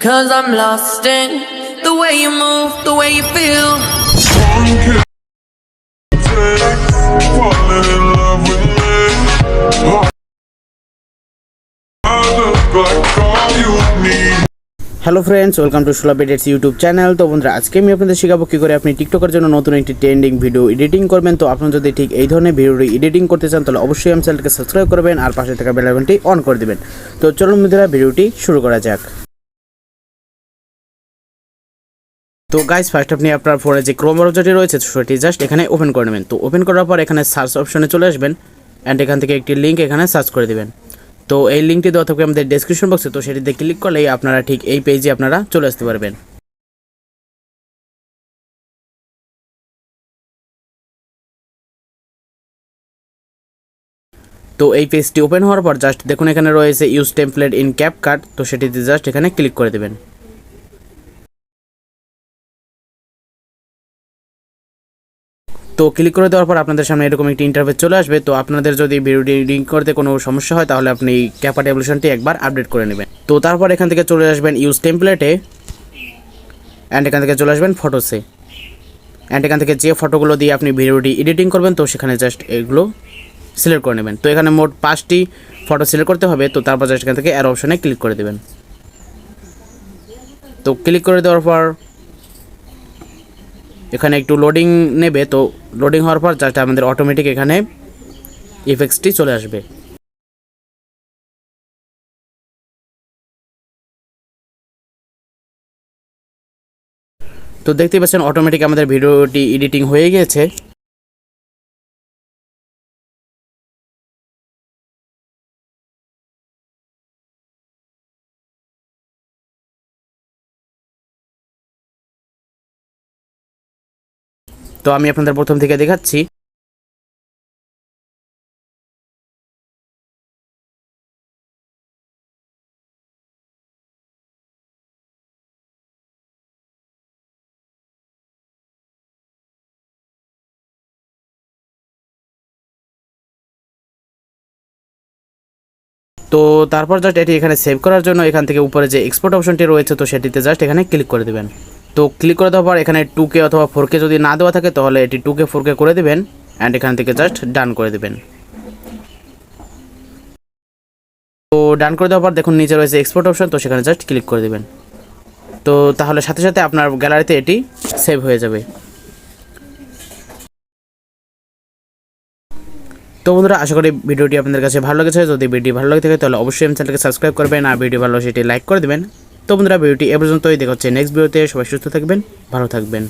'Cause I'm lost in the way you move, the way you feel. Falling in love with me. I look like all you need. Hello friends, welcome to Sulav edits YouTube channel. তো বন্ধুরা, আজকে আমি আপনাদের শেখাবো কী করে আপনি টিকটকের জন্য নতুন একটি ট্রেন্ডিং ভিডিও এডিটিং করবেন। তো আপনারা যদি ঠিক এই ধরনের ভিডিওটি এডিটিং করতে চান তাহলে অবশ্যই আমার চ্যানেলকে সাবস্ক্রাইব করবেন আর পাশে থাকা বেল আইকনটি অন করে দেবেন। তো চলুন বন্ধুরা, ভিডিওটি শুরু করা যাক। তো গাইস, ফার্স্ট আপনি আপনার ফোনে যে ক্রোম ব্রাউজারটি রয়েছে সেটি জাস্ট এখানে ওপেন করে নেবেন। তো ওপেন করার পর এখানে সার্চ অপশনে চলে আসবেন অ্যান্ড এখান থেকে একটি লিঙ্ক এখানে সার্চ করে দেবেন। তো এই লিঙ্কটি দেওয়া থাকবে আমাদের ডেসক্রিপশন বক্সে। তো সেটিতে ক্লিক করলেই আপনারা ঠিক এই পেজে আপনারা চলে আসতে পারবেন। তো এই পেজটি ওপেন হওয়ার পর জাস্ট দেখুন এখানে রয়েছে ইউজ টেমপ্লেট ইন ক্যাপকাট। তো সেটিতে জাস্ট এখানে ক্লিক করে দেবেন। তো ক্লিক করে দেওয়ার পর আপনাদের সামনে এরকম একটি ইন্টারফেস চলে আসবে। তো আপনাদের যদি ভিডিওটি এডিটিং করতে কোনো সমস্যা হয় তাহলে আপনি ক্যাপকাট অ্যাপ্লিকেশনটি একবার আপডেট করে নেবেন। তো তারপর এখান থেকে চলে আসবেন ইউজ টেমপ্লেটে অ্যান্ড এখান থেকে চলে আসবেন ফটোসে অ্যান্ড এখান থেকে যে ফটোগুলো দিয়ে আপনি ভিডিওটি এডিটিং করবেন তো সেখানে জাস্ট এগুলো সিলেক্ট করে নেবেন। তো এখানে মোট 5টি ফটো সিলেক্ট করতে হবে। তো তারপর জাস্ট এখান থেকে অ্যারো অপশনে ক্লিক করে দেবেন। তো ক্লিক করে দেওয়ার পর এখানে একটু লোডিং নেবে। তো লোডিং হওয়ার পর জাস্ট আমাদের অটোমেটিক এখানে ইফেক্টসটি চলে আসবে। তো দেখতেই পাচ্ছেন অটোমেটিক আমাদের ভিডিওটি এডিটিং হয়ে গিয়েছে। তো আমি আপনাদের প্রথম থেকে দেখাচ্ছি। তো তারপর জাস্ট এটি এখানে সেভ করার জন্য এখান থেকে উপরে যে এক্সপোর্ট অপশনটি রয়েছে তো সেটিতে জাস্ট এখানে ক্লিক করে দেবেন। তো ক্লিক করে দেওয়ার পর এখানে 2K অথবা 4K যদি না দেওয়া থাকে তাহলে এটি 2K 4K করে দেবেন অ্যান্ড এখান থেকে জাস্ট ডান করে দেবেন। তো ডান করে দেওয়ার পর দেখুন নিচে রয়েছে এক্সপোর্ট অপশন, তো সেখানে জাস্ট ক্লিক করে দেবেন। তো তাহলে সাথে সাথে আপনার গ্যালারিতে এটি সেভ হয়ে যাবে। তো বন্ধুরা, আশা করি ভিডিওটি আপনাদের কাছে ভালো লেগেছে। যদি ভিডিও ভালো লাগে থাকে তাহলে অবশ্যই আমার চ্যানেলকে সাবস্ক্রাইব করবেন আর ভিডিও ভালো সেটি লাইক করে দেবেন। তো বন্ধুরা, ভিডিওটি এ পর্যন্তই। দেখা হচ্ছে নেক্সট ভিডিওতে। সবাই সুস্থ থাকবেন, ভালো থাকবেন।